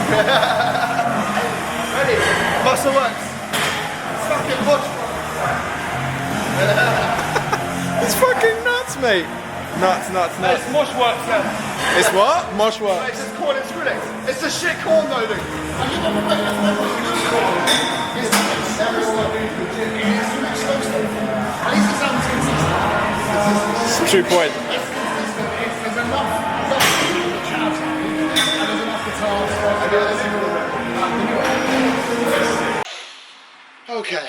Ready? Muscle works. Fucking push. It's fucking nuts, mate. Nuts. It's mush works then. It's what? Mosh works. It's just corn and Skrillex. It's the shit corn though, dude. It's a true point. Okay.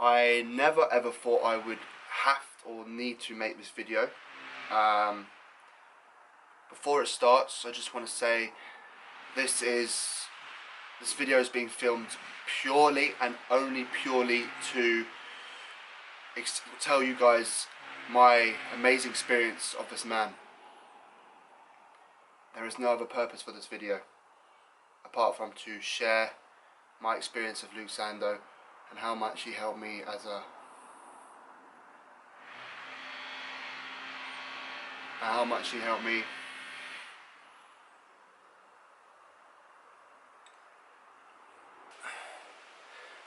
I never ever thought I would have or need to make this video. Before it starts, I just want to say this video is being filmed purely and only purely to tell you guys my amazing experience of this man. There is no other purpose for this video apart from to share my experience of Luke Sandoe and how much he helped me as a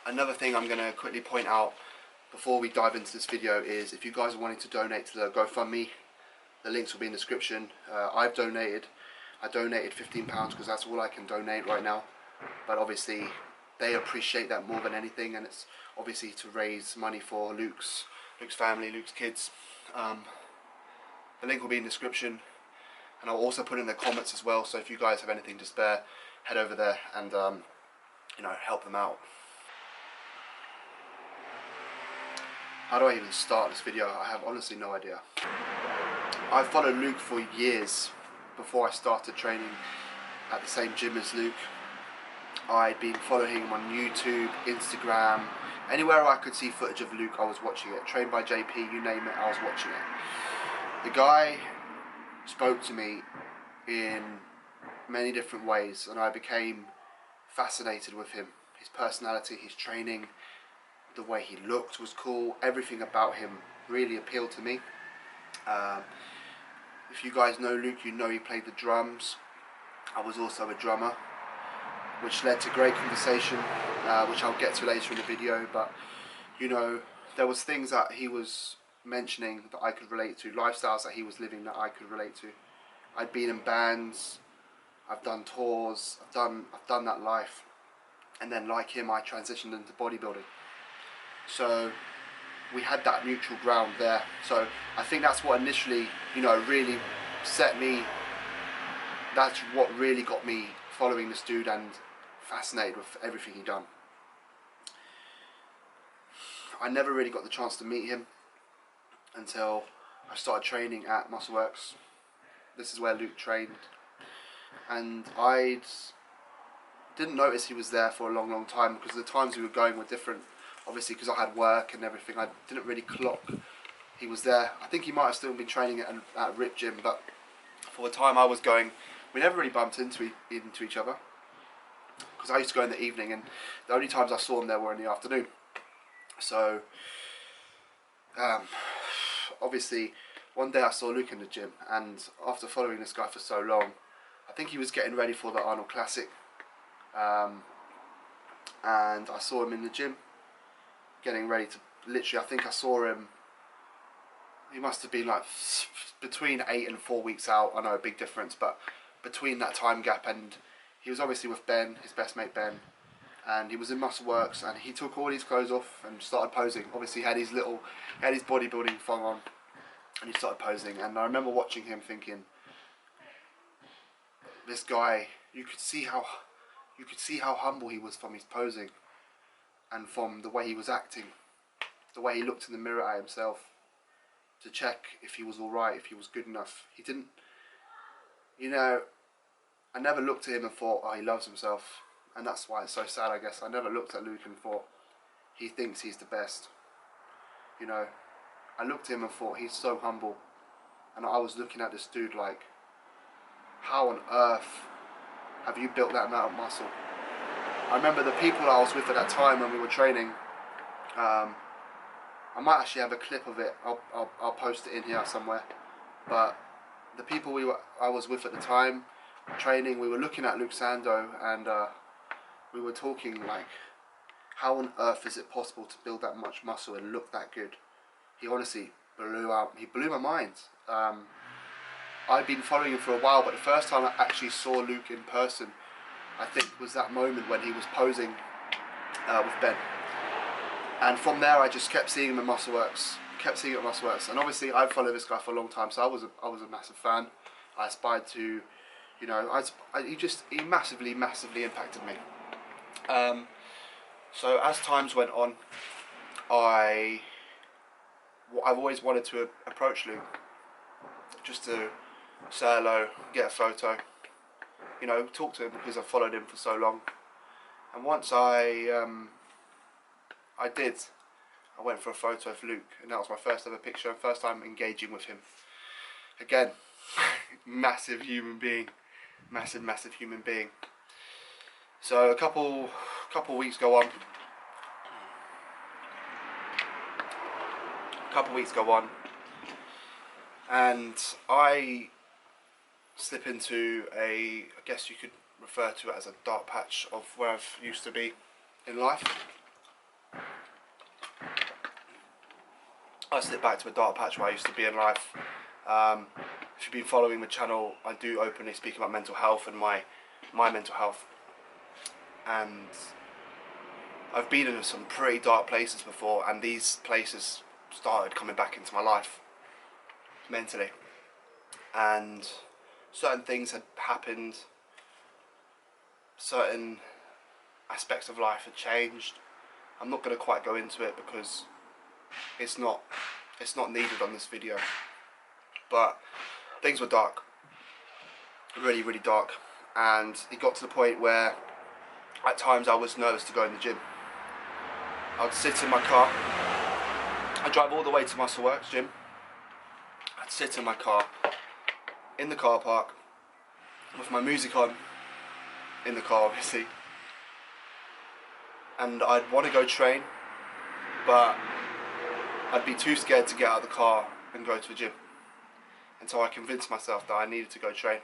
Another thing I'm going to quickly point out before we dive into this video is if you guys are wanting to donate to the GoFundMe, the links will be in the description. I donated £15 because that's all I can donate right now, but obviously they appreciate that more than anything, and it's obviously to raise money for Luke's family, Luke's kids. The link will be in the description, and I'll also put in the comments as well, so if you guys have anything to spare, head over there and you know, help them out. How do I even start this video? I have honestly no idea. I followed Luke for years before I started training at the same gym as Luke. I'd been following him on YouTube, Instagram, anywhere I could see footage of Luke I was watching it. Trained by JP, you name it, I was watching it. The guy spoke to me in many different ways and I became fascinated with him. His personality, his training, the way he looked was cool. Everything about him really appealed to me. If you guys know Luke, you know he played the drums. I was also a drummer, which led to great conversation, which I'll get to later in the video. But you know, there was things that he was mentioning that I could relate to, lifestyles that he was living that I could relate to. I'd been in bands, I've done tours, I've done that life, and then like him, I transitioned into bodybuilding. So we had that neutral ground there. So I think that's what initially, you know, really set me. That's what really got me following this dude and fascinated with everything he'd done. I never really got the chance to meet him until I started training at Muscleworks. This is where Luke trained, and I didn't notice he was there for a long time because the times we were going were different. Obviously, because I had work and everything, I didn't really clock he was there. I think he might have still been training at Rip Gym, but for the time I was going, we never really bumped into each other because I used to go in the evening, and the only times I saw him there were in the afternoon. So, obviously, one day I saw Luke in the gym, and after following this guy for so long, I think he was getting ready for the Arnold Classic, and I saw him in the gym getting ready to, literally, I think I saw him, he must have been like between 8 and 4 weeks out. I know, a big difference, but between that time gap, and he was obviously with Ben, his best mate Ben, and he was in Muscleworks, and he took all his clothes off and started posing. Obviously he had his bodybuilding thong on, and he started posing, and I remember watching him thinking, this guy, you could see how humble he was from his posing and from the way he was acting, the way he looked in the mirror at himself to check if he was alright, if he was good enough. He didn't, you know, I never looked at him and thought, oh, he loves himself, and that's why it's so sad, I guess. I never looked at Luke and thought, he thinks he's the best. You know, I looked at him and thought, he's so humble, and I was looking at this dude like, how on earth have you built that amount of muscle? I remember the people I was with at that time when we were training, I might actually have a clip of it, I'll post it in here somewhere. But the people I was with at the time, training, we were looking at Luke Sandoe, and we were talking like, how on earth is it possible to build that much muscle and look that good? He honestly blew my mind. I'd been following him for a while, but the first time I actually saw Luke in person, I think was that moment when he was posing with Ben. And from there I just kept seeing him in muscle works, and obviously I've followed this guy for a long time, so I was a massive fan. I aspired to, you know, he massively impacted me. So as times went on, I've always wanted to approach Luke, just to say hello, get a photo, you know, talk to him, because I've followed him for so long. And once I did, I went for a photo of Luke, and that was my first ever picture, first time engaging with him. Again, massive human being, massive human being. So a couple weeks go on. And I slip into I guess you could refer to it as a dark patch of where I've used to be in life. I slip back to a dark patch where I used to be in life. If you've been following the channel, I do openly speak about mental health and my mental health. And I've been in some pretty dark places before, and these places started coming back into my life mentally, and certain things had happened, certain aspects of life had changed. I'm not going to quite go into it because it's not needed on this video, but things were dark, really dark, and it got to the point where at times I was nervous to go in the gym. I'd sit in my car. I drive all the way to Muscleworks gym. I'd sit in my car, in the car park, with my music on, in the car obviously, and I'd want to go train, but I'd be too scared to get out of the car and go to the gym, until I convinced myself that I needed to go train.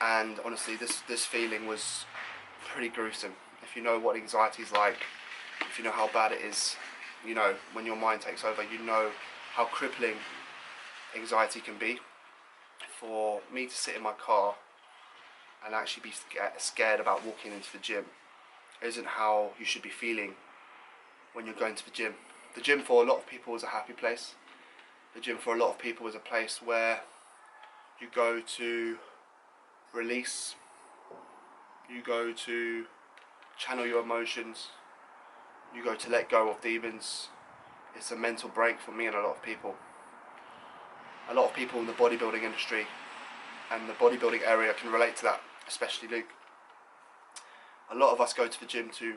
And honestly, this feeling was pretty gruesome. If you know what anxiety is like, if you know how bad it is, you know, when your mind takes over, you know how crippling anxiety can be. For me to sit in my car and actually be scared about walking into the gym isn't how you should be feeling when you're going to the gym. The gym for a lot of people is a happy place. The gym for a lot of people is a place where you go to release, you go to channel your emotions, you go to let go of demons. It's a mental break for me and a lot of people. A lot of people in the bodybuilding industry and the bodybuilding area can relate to that, especially Luke. A lot of us go to the gym to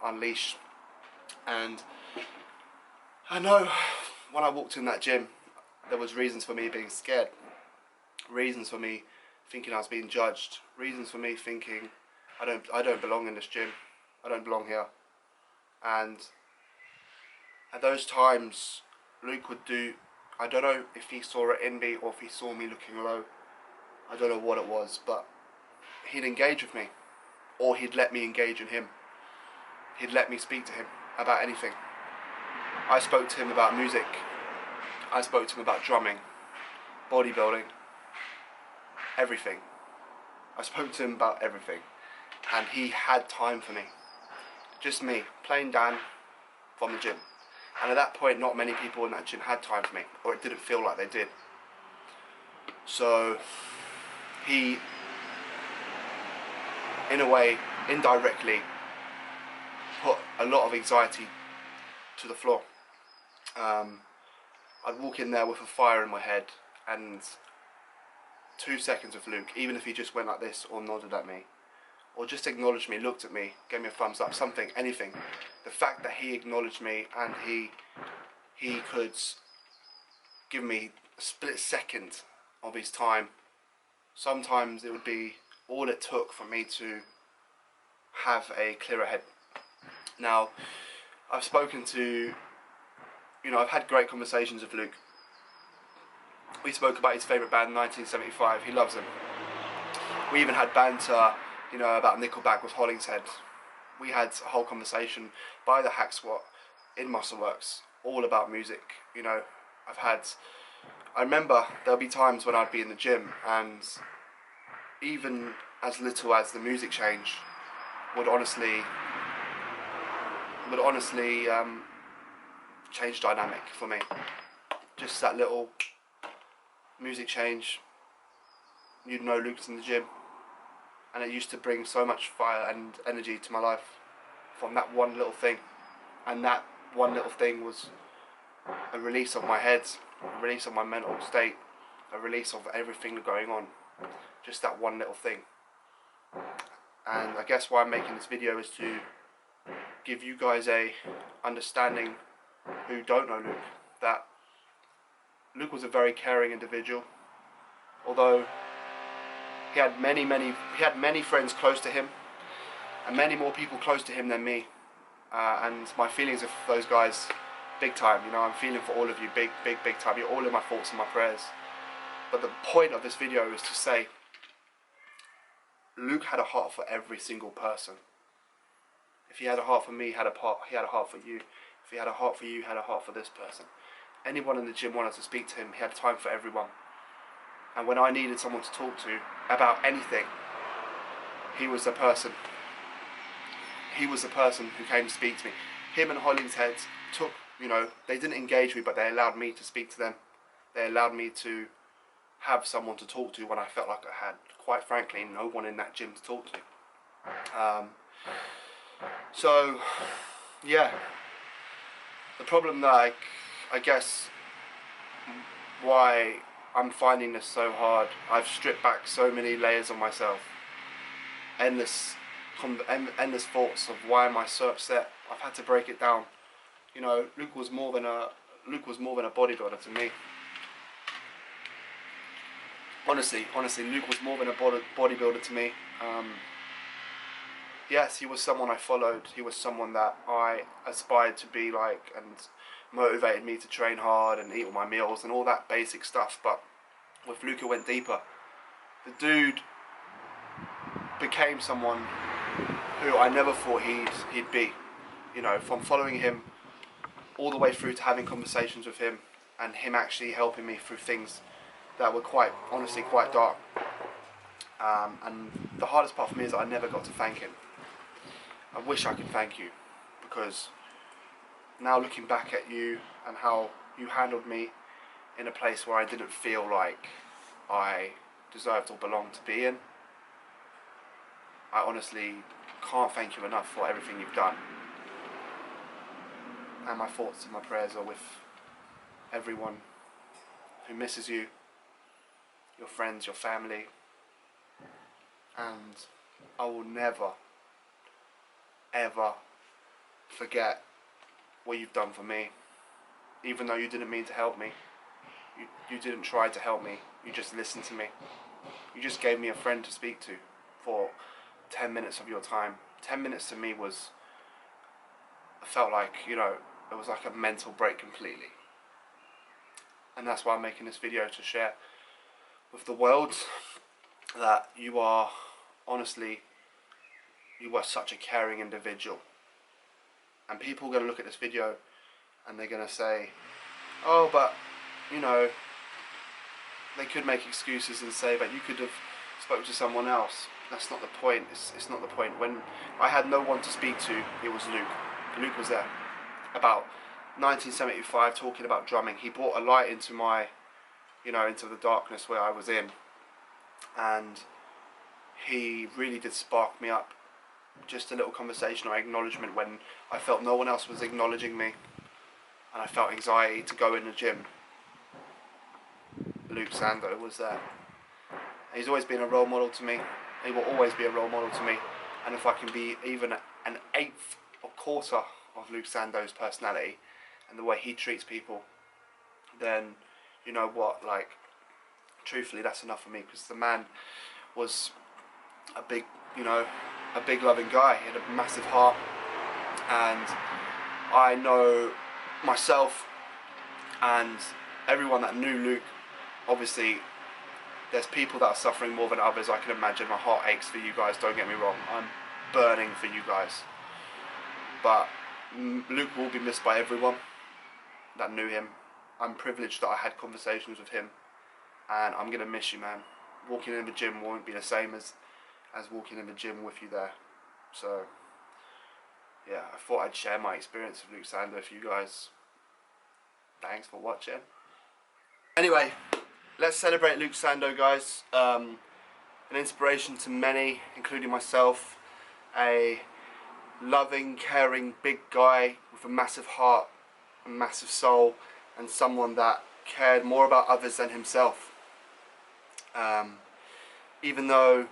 unleash, and I know when I walked in that gym there was reasons for me being scared, reasons for me thinking I was being judged, reasons for me thinking I don't belong in this gym, I don't belong here. And at those times Luke would do, I don't know if he saw it in me or if he saw me looking low, I don't know what it was, but he'd engage with me, or he'd let me engage in him. He'd let me speak to him about anything. I spoke to him about music, I spoke to him about drumming, bodybuilding, everything. I spoke to him about everything, and he had time for me. Just me, plain Dan from the gym. And at that point, not many people in that gym had time for me, or it didn't feel like they did. So he, in a way, indirectly, put a lot of anxiety to the floor. I'd walk in there with a fire in my head, and 2 seconds with Luke, even if he just went like this or nodded at me, or just acknowledged me, looked at me, gave me a thumbs up, something, anything. The fact that he acknowledged me and he could give me a split second of his time, sometimes it would be all it took for me to have a clearer head. Now, I've spoken to, I've had great conversations with Luke, We spoke about his favourite band, 1975. He loves them. We even had banter, you know, about Nickelback with Hollingshead. We had a whole conversation by the Hack Squat in Muscleworks, all about music. You know, I remember there'll be times when I'd be in the gym, and even as little as the music change would honestly change dynamic for me. Just that little music change, you'd know Luke's in the gym, and it used to bring so much fire and energy to my life from that one little thing. And that one little thing was a release of my head, a release of my mental state, a release of everything going on. Just that one little thing. And I guess why I'm making this video is to give you guys a understanding who don't know Luke, that Luke was a very caring individual. Although he had many friends close to him, and many more people close to him than me. And my feelings of those guys, big time. You know, I'm feeling for all of you, big time. You're all in my thoughts and my prayers. But the point of this video is to say, Luke had a heart for every single person. If he had a heart for me, he had a heart for you. If he had a heart for you, he had a heart for this person. Anyone in the gym wanted to speak to him, he had time for everyone. And when I needed someone to talk to about anything, he was the person. He was the person who came to speak to me. Him and Hollingshead took, you know, they didn't engage me, but they allowed me to speak to them. They allowed me to have someone to talk to when I felt like I had, quite frankly, no one in that gym to talk to. So, yeah. The problem that I guess why I'm finding this so hard, I've stripped back so many layers of myself. Endless thoughts of why am I so upset. I've had to break it down. You know, Luke was more than a bodybuilder to me. Honestly, Luke was more than a bodybuilder to me. Yes, he was someone I followed. He was someone that I aspired to be like, and motivated me to train hard and eat all my meals and all that basic stuff. But with Luke, it went deeper. The dude became someone who I never thought he'd be. You know, from following him all the way through to having conversations with him, and him actually helping me through things that were honestly quite dark. And the hardest part for me is that I never got to thank him. I wish I could thank you, because now looking back at you and how you handled me in a place where I didn't feel like I deserved or belonged to be in, I honestly can't thank you enough for everything you've done. And my thoughts and my prayers are with everyone who misses you, your friends, your family, and I will never, ever forget what you've done for me. Even though you didn't mean to help me, you didn't try to help me, you just listened to me. You just gave me a friend to speak to for 10 minutes of your time. 10 minutes to me I felt like, you know, it was like a mental break completely. And that's why I'm making this video, to share with the world that you are, honestly, you are such a caring individual. And people are going to look at this video and they're going to say, oh, but, you know, they could make excuses and say, but you could have spoke to someone else. That's not the point. It's not the point. When I had no one to speak to, it was Luke. Luke was there. About 1975, talking about drumming. He brought a light into my, you know, into the darkness where I was in. And he really did spark me up. Just a little conversation or acknowledgement when I felt no one else was acknowledging me. And I felt anxiety to go in the gym. Luke Sandoe was there. He's always been a role model to me. He will always be a role model to me. And if I can be even an eighth or quarter of Luke Sandoe's personality and the way he treats people, then you know what, like, truthfully, that's enough for me, because the man was a big, you know, a big loving guy. He had a massive heart, and I know myself and everyone that knew Luke obviously there's people that are suffering more than others. I can imagine. My heart aches for you guys, don't get me wrong. I'm burning for you guys. But Luke will be missed by everyone that knew him. I'm privileged that I had conversations with him, and I'm going to miss you, man. Walking in the gym won't be the same as walking in the gym with you there. So, yeah, I thought I'd share my experience with Luke Sandoe with you guys. Thanks for watching. Anyway, let's celebrate Luke Sandoe, guys. An inspiration to many, including myself. A loving, caring, big guy with a massive heart, a massive soul, and someone that cared more about others than himself. Even though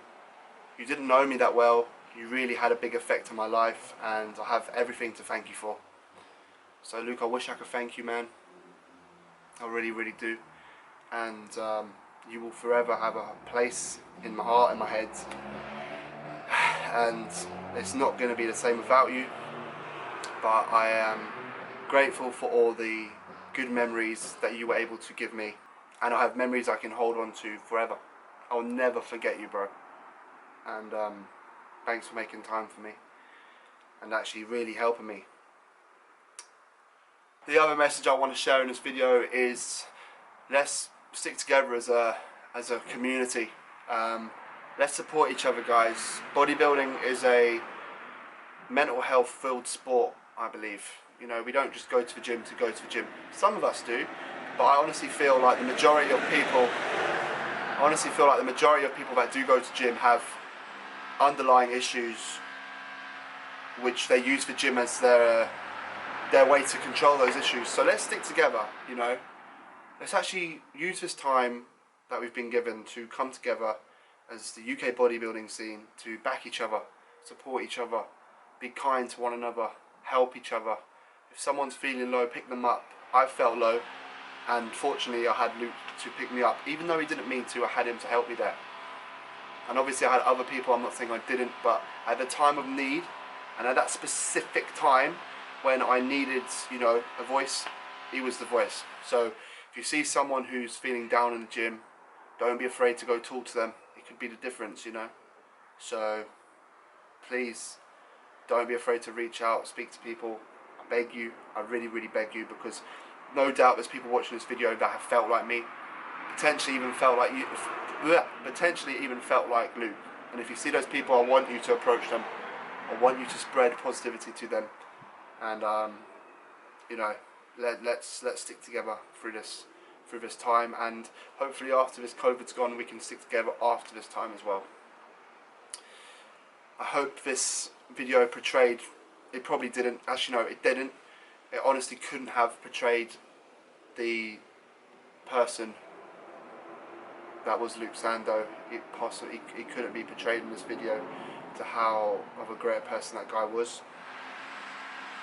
you didn't know me that well, you really had a big effect on my life, and I have everything to thank you for. So Luke, I wish I could thank you, man. I really, really do. And you will forever have a place in my heart and my head. And it's not going to be the same without you. But I am grateful for all the good memories that you were able to give me. And I have memories I can hold on to forever. I'll never forget you, bro. And thanks for making time for me and actually really helping me. The other message I want to share in this video is let's stick together as a community. Let's support each other, guys. Bodybuilding is a mental health filled sport, I believe. You know, we don't just go to the gym to go to the gym. Some of us do, but I honestly feel like the majority of people that do go to gym have underlying issues which they use the gym as their way to control those issues. So let's stick together, you know. Let's actually use this time that we've been given to come together as the UK bodybuilding scene, to back each other, support each other, be kind to one another, help each other. If someone's feeling low, pick them up. I felt low, and fortunately I had Luke to pick me up. Even though he didn't mean to, I had him to help me there. And obviously I had other people, I'm not saying I didn't, but at the time of need, and at that specific time when I needed, you know, a voice, he was the voice. So if you see someone who's feeling down in the gym, don't be afraid to go talk to them. It could be the difference, you know. So please, don't be afraid to reach out, speak to people. I beg you, I really, really beg you, because no doubt there's people watching this video that have felt like me, potentially even felt like you, potentially even felt like Luke. And if you see those people, I want you to approach them. I want you to spread positivity to them, and you know, let's stick together through this time, and hopefully after this COVID's gone, we can stick together after this time as well. I hope this video portrayed, it probably didn't, actually no, it didn't. It honestly couldn't have portrayed the person that was Luke Sandoe. He couldn't be portrayed in this video to how of a great person that guy was.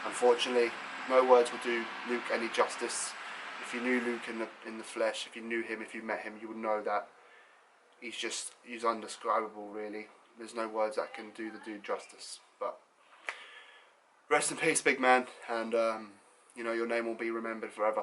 Unfortunately, no words will do Luke any justice. If you knew Luke in the flesh, if you knew him, if you met him, you would know that he's undescribable, really. There's no words that can do the dude justice. But rest in peace, big man, and you know, your name will be remembered forever.